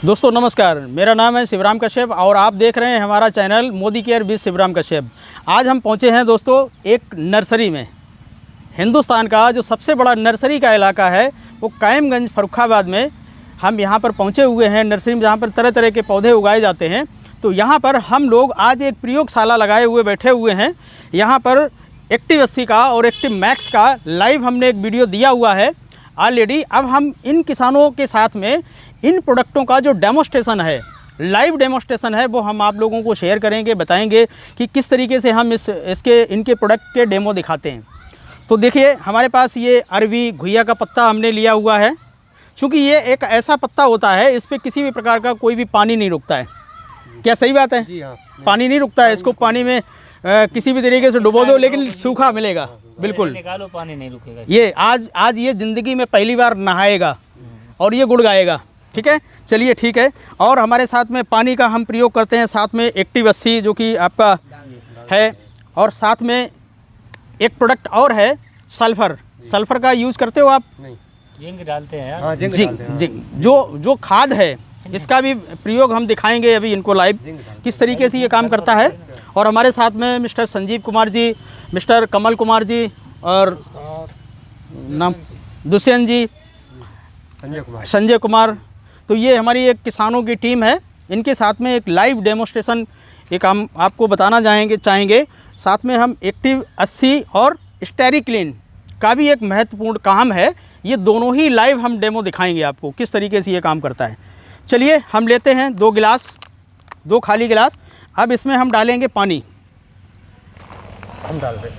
दोस्तों नमस्कार, मेरा नाम है शिवराम कश्यप और आप देख रहे हैं हमारा channel Modi care with Shivram Kashyap. आज हम पहुंचे हैं दोस्तों एक नर्सरी में। हिंदुस्तान का जो सबसे बड़ा नर्सरी का इलाका है वो कायमगंज फर्रुखाबाद में हम यहाँ पर पहुँचे हुए हैं। नर्सरी में जहाँ पर तरह तरह के पौधे उगाए जाते हैं। तो यहाँ पर हम लोग आज एक प्रयोगशाला लगाए हुए बैठे हुए हैं। यहाँ पर एक्टिव 80 का और एक्टिव मैक्स का लाइव हमने एक वीडियो दिया हुआ है ऑलरेडी। अब हम इन किसानों के साथ में इन प्रोडक्टों का जो डेमोस्ट्रेशन है, लाइव डेमोस्ट्रेशन है, वो हम आप लोगों को शेयर करेंगे, बताएंगे कि किस तरीके से हम इनके प्रोडक्ट के डेमो दिखाते हैं। तो देखिए हमारे पास ये अरवी घुइया का पत्ता हमने लिया हुआ है। चूँकि ये एक ऐसा पत्ता होता है, इस पर किसी भी प्रकार का कोई भी पानी नहीं रुकता है। क्या सही बात है? जी हाँ, पानी नहीं रुकता है। इसको पानी में किसी भी तरीके से डुबो दो लेकिन सूखा मिलेगा, बिल्कुल निकालो पानी नहीं रुकेगा। ये आज ये ज़िंदगी में पहली बार नहाएगा और ये गुड़ गाएगा। ठीक है, चलिए ठीक है। और हमारे साथ में पानी का हम प्रयोग करते हैं, साथ में एक्टिव 80 जो कि आपका है, और साथ में एक प्रोडक्ट और है सल्फ़र। सल्फ़र का यूज़ करते हो आप? नहीं, जिंक डालते हैं यार। हाँ, जिंक जी डालते हैं। जी, जो खाद है इसका भी प्रयोग हम दिखाएंगे अभी इनको लाइव किस तरीके से ये काम करता है। और हमारे साथ में मिस्टर संजीव कुमार जी, मिस्टर कमल कुमार जी और नाम दुष्यंत जी, संजय कुमार। तो ये हमारी एक किसानों की टीम है। इनके साथ में एक लाइव डेमोस्ट्रेशन एक हम आपको बताना चाहेंगे। साथ में हम एक्टिव 80 और स्टेरिक्लीन का भी एक महत्वपूर्ण काम है। ये दोनों ही लाइव हम डेमो दिखाएंगे आपको किस तरीके से ये काम करता है। चलिए हम लेते हैं 2 गिलास, 2 खाली गिलास। अब इसमें हम डालेंगे पानी। हम डाल रहे हैं।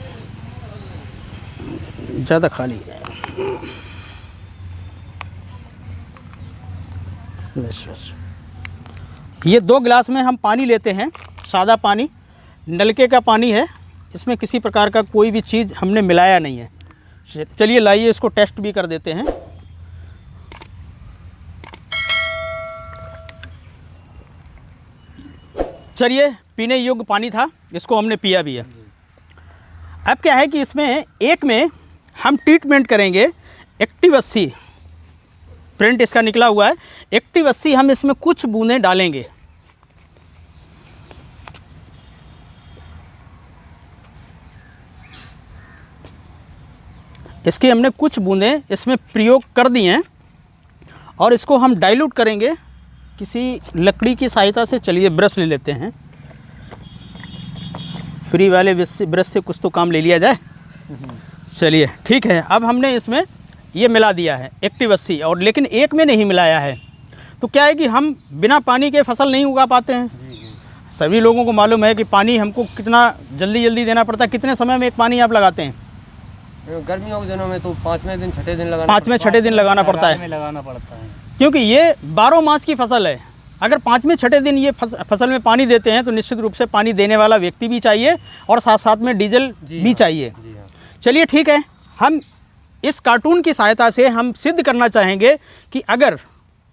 ज़्यादा खाली है। ये 2 गिलास में हम पानी लेते हैं, सादा पानी, नलके का पानी है। इसमें किसी प्रकार का कोई भी चीज़ हमने मिलाया नहीं है। चलिए लाइए इसको टेस्ट भी कर देते हैं। चलिए, पीने योग्य पानी था, इसको हमने पिया भी है। अब क्या है कि इसमें एक में हम ट्रीटमेंट करेंगे एक्टिव 80, प्रिंट इसका निकला हुआ है। एक्टिव 80 हम इसमें कुछ बूंदें डालेंगे। इसके हमने कुछ बूंदें इसमें प्रयोग कर दी हैं और इसको हम डाइल्यूट करेंगे किसी लकड़ी की सहायता से। चलिए ब्रश ले लेते हैं, फ्री वाले ब्रश से कुछ तो काम ले लिया जाए। चलिए ठीक है। अब हमने इसमें ये मिला दिया है एक्टिव 80, और लेकिन एक में नहीं मिलाया है। तो क्या है कि हम बिना पानी के फसल नहीं उगा पाते हैं। सभी लोगों को मालूम है कि पानी हमको कितना जल्दी देना पड़ता है। कितने समय में एक पानी आप लगाते हैं? गर्मियों के दिनों में तो 5वें दिन 6ठे दिन लगाना 5वें 6ठे दिन लगाना पड़ता है, लगाना पड़ता है, क्योंकि ये 12 मास की फसल है। अगर 5वें 6ठे दिन ये फसल में पानी देते हैं तो निश्चित रूप से पानी देने वाला व्यक्ति भी चाहिए और साथ साथ में डीजल भी चाहिए। चलिए ठीक है। हम इस कार्टून की सहायता से हम सिद्ध करना चाहेंगे कि अगर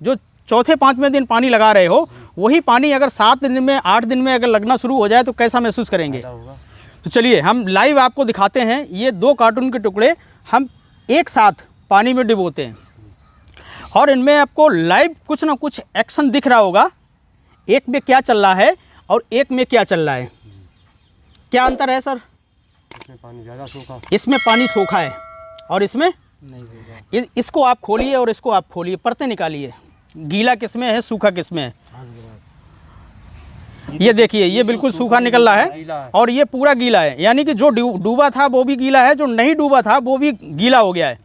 जो चौथे 5वें दिन पानी लगा रहे हो, वही पानी अगर 7 दिन में 8 दिन में अगर लगना शुरू हो जाए तो कैसा महसूस करेंगे। तो चलिए हम लाइव आपको दिखाते हैं। ये 2 कार्टून के टुकड़े हम एक साथ पानी में डुबोते हैं और इनमें आपको लाइव कुछ ना कुछ एक्शन दिख रहा होगा। एक में क्या चल रहा है और एक में क्या चल रहा है। क्या अंतर है सर? इसमें पानी ज़्यादा सूखा, इसमें पानी सूखा है और इसमें नहीं। इसको आप खोलिए और इसको आप खोलिए, परतें निकालिए। गीला किसमें है, सूखा किसमें है? ये देखिए, ये बिल्कुल सूखा निकल रहा है और ये पूरा गीला है। यानी कि जो डूबा था वो भी गीला है, जो नहीं डूबा था वो भी गीला हो गया है।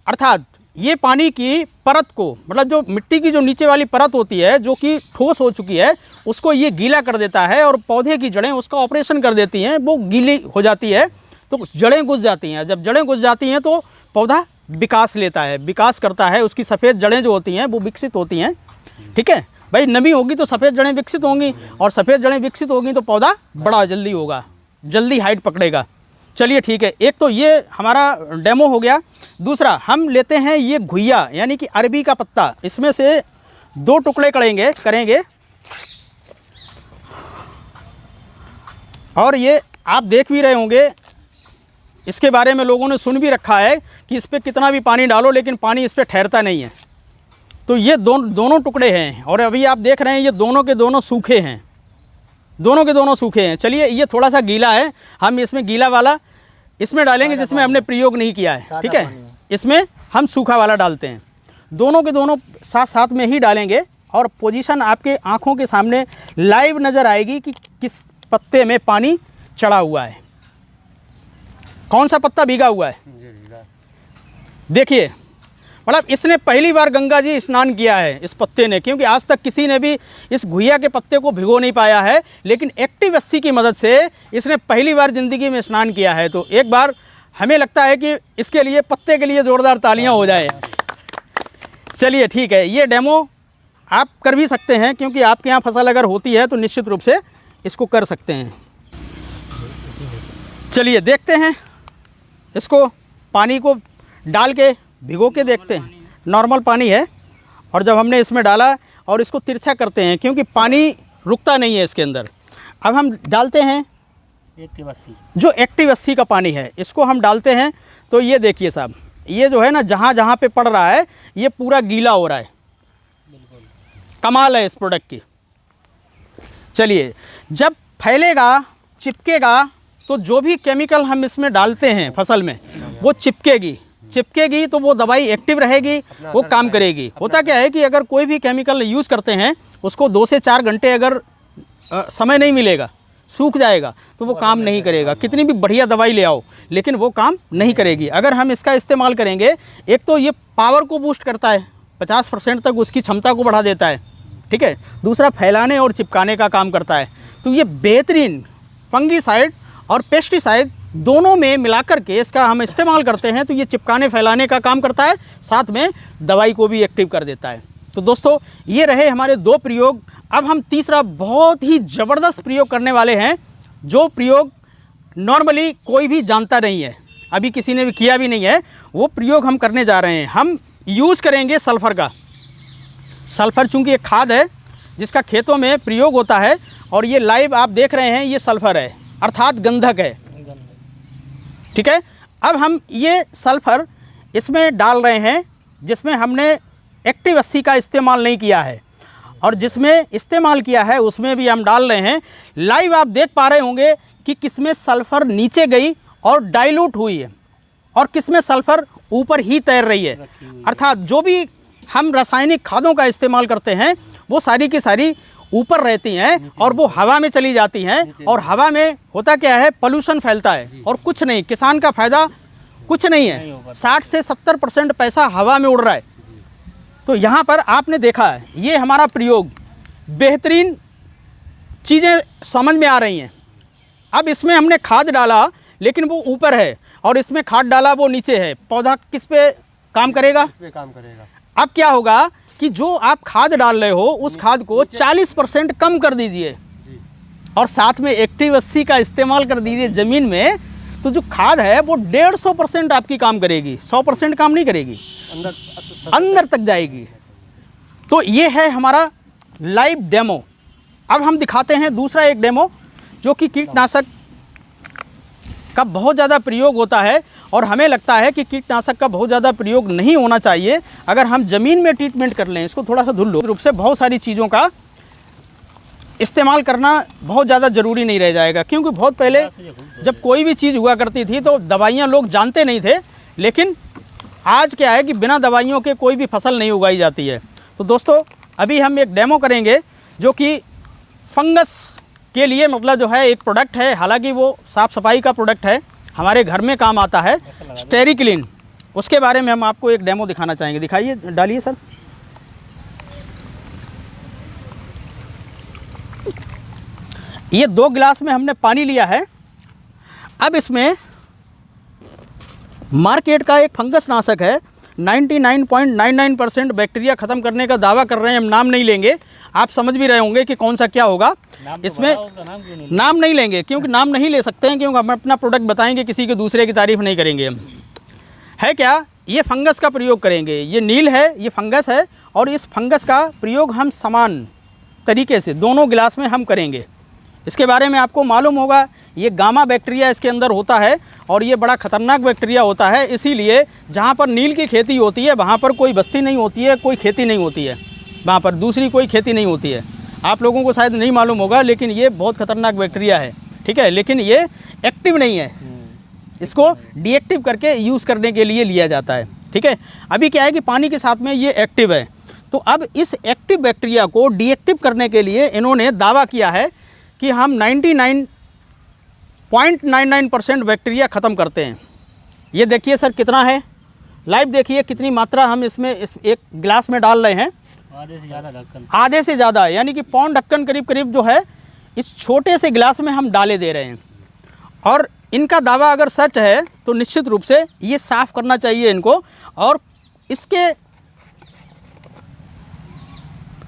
अर्थात ये पानी की परत को, मतलब जो मिट्टी की जो नीचे वाली परत होती है जो कि ठोस हो चुकी है, उसको ये गीला कर देता है और पौधे की जड़ें उसका ऑपरेशन कर देती हैं। वो गीली हो जाती है तो जड़ें घुस जाती हैं। जब जड़ें घुस जाती हैं तो पौधा विकास लेता है, विकास करता है। उसकी सफ़ेद जड़ें जो होती हैं वो विकसित होती हैं। ठीक है भाई, नमी होगी तो सफ़ेद जड़ें विकसित होंगी और सफ़ेद जड़ें विकसित होंगी तो पौधा बड़ा जल्दी होगा, जल्दी हाइट पकड़ेगा। चलिए ठीक है, एक तो ये हमारा डेमो हो गया। दूसरा हम लेते हैं ये घुइया यानी कि अरबी का पत्ता। इसमें से 2 टुकड़े करेंगे और ये आप देख भी रहे होंगे, इसके बारे में लोगों ने सुन भी रखा है कि इस पर कितना भी पानी डालो लेकिन पानी इस पर ठहरता नहीं है। तो ये दोनों टुकड़े हैं और अभी आप देख रहे हैं ये दोनों के दोनों सूखे हैं, दोनों के दोनों सूखे हैं। चलिए ये थोड़ा सा गीला है, हम इसमें गीला वाला इसमें डालेंगे जिसमें हमने प्रयोग नहीं किया है, ठीक है। इसमें हम सूखा वाला डालते हैं, दोनों के दोनों साथ साथ में ही डालेंगे और पोजीशन आपके आँखों के सामने लाइव नज़र आएगी कि किस पत्ते में पानी चढ़ा हुआ है, कौन सा पत्ता भीगा हुआ है। देखिए मतलब इसने पहली बार गंगा जी स्नान किया है इस पत्ते ने, क्योंकि आज तक किसी ने भी इस घुइया के पत्ते को भिगो नहीं पाया है, लेकिन एक्टिव 80 की मदद से इसने पहली बार ज़िंदगी में स्नान किया है। तो एक बार हमें लगता है कि इसके लिए पत्ते के लिए ज़ोरदार तालियां हो जाए। चलिए ठीक है, ये डेमो आप कर भी सकते हैं, क्योंकि आपके यहाँ फसल अगर होती है तो निश्चित रूप से इसको कर सकते हैं। चलिए देखते हैं, इसको पानी को डाल के भिगो के देखते हैं। नॉर्मल पानी है और जब हमने इसमें डाला और इसको तिरछा करते हैं, क्योंकि पानी रुकता नहीं है इसके अंदर। अब हम डालते हैं एक्टिव 80 जो एक्टिव 80 का पानी है, इसको हम डालते हैं। तो ये देखिए साहब, ये जो है ना जहाँ जहाँ पे पड़ रहा है ये पूरा गीला हो रहा है। कमाल है इस प्रोडक्ट की। चलिए जब फैलेगा, चिपकेगा, तो जो भी केमिकल हम इसमें डालते हैं फसल में वो चिपकेगी तो वो दवाई एक्टिव रहेगी, वो काम करेगी। होता क्या है कि अगर कोई भी केमिकल यूज़ करते हैं उसको 2 से 4 घंटे अगर समय नहीं मिलेगा, सूख जाएगा, तो वो काम नहीं करेगा। कितनी भी बढ़िया दवाई ले आओ लेकिन वो काम नहीं करेगी। अगर हम इसका इस्तेमाल करेंगे, एक तो ये पावर को बूस्ट करता है, 50% तक उसकी क्षमता को बढ़ा देता है, ठीक है। दूसरा फैलाने और चिपकाने का काम करता है। तो ये बेहतरीन फंगीसाइड और पेस्टिसाइड दोनों में मिलाकर के इसका हम इस्तेमाल करते हैं, तो ये चिपकाने फैलाने का काम करता है, साथ में दवाई को भी एक्टिव कर देता है। तो दोस्तों ये रहे हमारे 2 प्रयोग। अब हम तीसरा बहुत ही ज़बरदस्त प्रयोग करने वाले हैं, जो प्रयोग नॉर्मली कोई भी जानता नहीं है, अभी किसी ने भी किया भी नहीं है। वो प्रयोग हम करने जा रहे हैं। हम यूज़ करेंगे सल्फ़र का। सल्फ़र चूँकि एक खाद है जिसका खेतों में प्रयोग होता है, और ये लाइव आप देख रहे हैं, ये सल्फ़र है अर्थात गंधक है, ठीक है। अब हम ये सल्फ़र इसमें डाल रहे हैं जिसमें हमने एक्टिव 80 का इस्तेमाल नहीं किया है, और जिसमें इस्तेमाल किया है उसमें भी हम डाल रहे हैं। लाइव आप देख पा रहे होंगे कि किसमें सल्फ़र नीचे गई और डाइल्यूट हुई है, और किसमें सल्फ़र ऊपर ही तैर रही है। अर्थात जो भी हम रासायनिक खादों का इस्तेमाल करते हैं वो सारी की सारी ऊपर रहती हैं और वो हवा में चली जाती हैं, और हवा में होता क्या है, पोल्यूशन फैलता है और कुछ नहीं, किसान का फ़ायदा कुछ नहीं है। 60 से 70% पैसा हवा में उड़ रहा है। तो यहाँ पर आपने देखा है, ये हमारा प्रयोग, बेहतरीन चीज़ें समझ में आ रही हैं। अब इसमें हमने खाद डाला लेकिन वो ऊपर है, और इसमें खाद डाला वो नीचे है। पौधा किस पे काम करेगा? इस पे काम करेगा। अब क्या होगा कि जो आप खाद डाल रहे हो उस खाद को 40% कम कर दीजिए, और साथ में एक्टिव 80 का इस्तेमाल कर दीजिए ज़मीन में, तो जो खाद है वो 150% आपकी काम करेगी, 100% काम नहीं करेगी, अंदर तक जाएगी। तो ये है हमारा लाइव डेमो। अब हम दिखाते हैं दूसरा एक डेमो, जो कि कीटनाशक का बहुत ज़्यादा प्रयोग होता है, और हमें लगता है कि कीटनाशक का बहुत ज़्यादा प्रयोग नहीं होना चाहिए अगर हम ज़मीन में ट्रीटमेंट कर लें। इसको थोड़ा सा धुल लो। रूप से बहुत सारी चीज़ों का इस्तेमाल करना बहुत ज़्यादा ज़रूरी नहीं रह जाएगा, क्योंकि बहुत पहले जब कोई भी चीज़ हुआ करती थी तो दवाइयाँ लोग जानते नहीं थे, लेकिन आज क्या है कि बिना दवाइयों के कोई भी फसल नहीं उगाई जाती है। तो दोस्तों अभी हम एक डेमो करेंगे जो कि फंगस के लिए मतलब जो है एक प्रोडक्ट है, हालांकि वो साफ़ सफाई का प्रोडक्ट है, हमारे घर में काम आता है, स्टेरिक्लीन। उसके बारे में हम आपको एक डेमो दिखाना चाहेंगे। दिखाइए, डालिए सर। ये 2 गिलास में हमने पानी लिया है। अब इसमें मार्केट का एक फंगस नाशक है, 99.99% बैक्टीरिया ख़त्म करने का दावा कर रहे हैं। हम नाम नहीं लेंगे, आप समझ भी रहे होंगे कि कौन सा क्या होगा। इसमें नाम नहीं लेंगे, क्योंकि नाम नहीं ले सकते हैं, क्योंकि हम अपना प्रोडक्ट बताएंगे, किसी के दूसरे की तारीफ़ नहीं करेंगे हम। है क्या, ये फंगस का प्रयोग करेंगे। ये नील है, ये फंगस है, और इस फंगस का प्रयोग हम समान तरीके से दोनों गिलास में हम करेंगे। इसके बारे में आपको मालूम होगा, ये गामा बैक्टीरिया इसके अंदर होता है और ये बड़ा ख़तरनाक बैक्टीरिया होता है। इसीलिए जहाँ पर नील की खेती होती है वहाँ पर कोई बस्ती नहीं होती है, कोई खेती नहीं होती है, वहाँ पर दूसरी कोई खेती नहीं होती है। आप लोगों को शायद नहीं मालूम होगा, लेकिन ये बहुत ख़तरनाक बैक्टीरिया है, ठीक है। लेकिन ये एक्टिव नहीं है, इसको डीएक्टिव करके यूज़ करने के लिए लिया जाता है, ठीक है। अभी क्या है कि पानी के साथ में ये एक्टिव है, तो अब इस एक्टिव बैक्टीरिया को डीएक्टिव करने के लिए इन्होंने दावा किया है कि हम 99.99% बैक्टीरिया ख़त्म करते हैं। ये देखिए सर कितना है, लाइव देखिए कितनी मात्रा हम इसमें इस एक गिलास में डाल रहे हैं। आधे से ज़्यादा ढक्कन, आधे से ज़्यादा, यानी कि पौन ढक्कन करीब करीब जो है इस छोटे से गिलास में हम डाले दे रहे हैं। और इनका दावा अगर सच है तो निश्चित रूप से ये साफ़ करना चाहिए इनको, और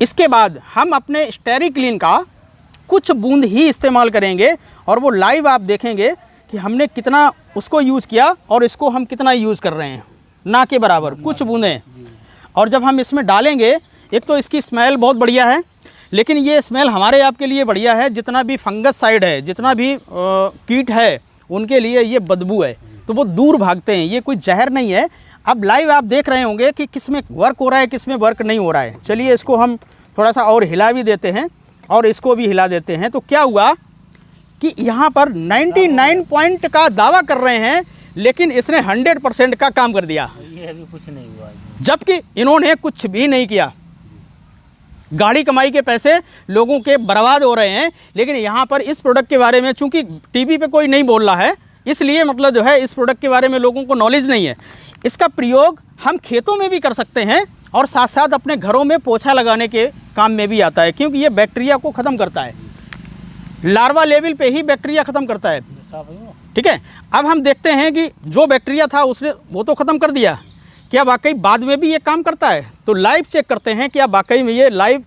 इसके बाद हम अपने स्टेरिक्लीन का कुछ बूंद ही इस्तेमाल करेंगे और वो लाइव आप देखेंगे कि हमने कितना उसको यूज़ किया और इसको हम कितना यूज़ कर रहे हैं, ना के बराबर कुछ बूंदें। और जब हम इसमें डालेंगे, एक तो इसकी स्मेल बहुत बढ़िया है, लेकिन ये स्मेल हमारे आपके लिए बढ़िया है, जितना भी फंगस साइड है, जितना भी कीट है, उनके लिए ये बदबू है, तो वो दूर भागते हैं। ये कोई जहर नहीं है। अब लाइव आप देख रहे होंगे कि किस में वर्क हो रहा है, किस में वर्क नहीं हो रहा है। चलिए इसको हम थोड़ा सा और हिला भी देते हैं और इसको भी हिला देते हैं। तो क्या हुआ कि यहाँ पर 99 पॉइंट का दावा कर रहे हैं, लेकिन इसने 100% का काम कर दिया, ये अभी कुछ नहीं हुआ है। जबकि इन्होंने कुछ भी नहीं किया। गाड़ी कमाई के पैसे लोगों के बर्बाद हो रहे हैं, लेकिन यहाँ पर इस प्रोडक्ट के बारे में चूंकि टीवी पे कोई नहीं बोल रहा है, इसलिए मतलब जो है इस प्रोडक्ट के बारे में लोगों को नॉलेज नहीं है। इसका प्रयोग हम खेतों में भी कर सकते हैं और साथ साथ अपने घरों में पोछा लगाने के काम में भी आता है, क्योंकि ये बैक्टीरिया को ख़त्म करता है, लार्वा लेवल पे ही बैक्टीरिया ख़त्म करता है, साफ है वो। ठीक है। अब हम देखते हैं कि जो बैक्टीरिया था उसने वो तो ख़त्म कर दिया, क्या वाकई बाद में भी ये काम करता है? तो लाइव चेक करते हैं क्या वाकई में ये लाइव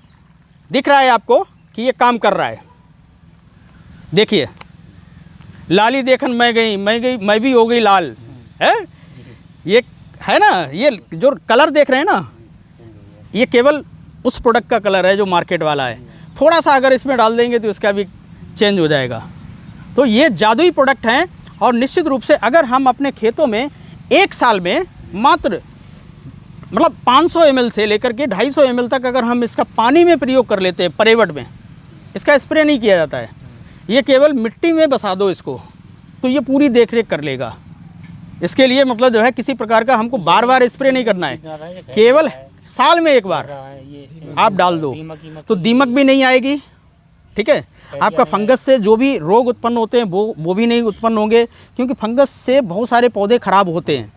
दिख रहा है आपको कि ये काम कर रहा है। देखिए, लाली देखन मैं गई मैं भी हो गई लाल है, ये है ना। ये जो कलर देख रहे हैं ना, ये केवल उस प्रोडक्ट का कलर है जो मार्केट वाला है। थोड़ा सा अगर इसमें डाल देंगे तो इसका भी चेंज हो जाएगा। तो ये जादुई प्रोडक्ट हैं, और निश्चित रूप से अगर हम अपने खेतों में एक साल में मात्र मतलब 500 ml से लेकर के 250 ml तक अगर हम इसका पानी में प्रयोग कर लेते हैं, परेवट में, इसका स्प्रे नहीं किया जाता है, ये केवल मिट्टी में बसा दो इसको, तो ये पूरी देख रेख कर लेगा। इसके लिए मतलब जो है किसी प्रकार का हमको बार बार स्प्रे नहीं करना है, केवल साल में एक बार आप डाल दो तो दीमक भी नहीं आएगी, ठीक है। आपका फंगस से जो भी रोग उत्पन्न होते हैं वो भी नहीं उत्पन्न होंगे, क्योंकि फंगस से बहुत सारे पौधे खराब होते हैं।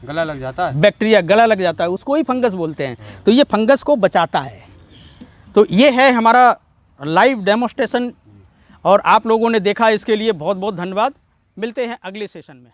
गला लग जाता है, बैक्टीरिया गला लग जाता है, उसको ही फंगस बोलते हैं, तो ये फंगस को बचाता है। तो ये है हमारा लाइव डेमोस्ट्रेशन, और आप लोगों ने देखा, इसके लिए बहुत बहुत धन्यवाद। मिलते हैं अगले सेशन में।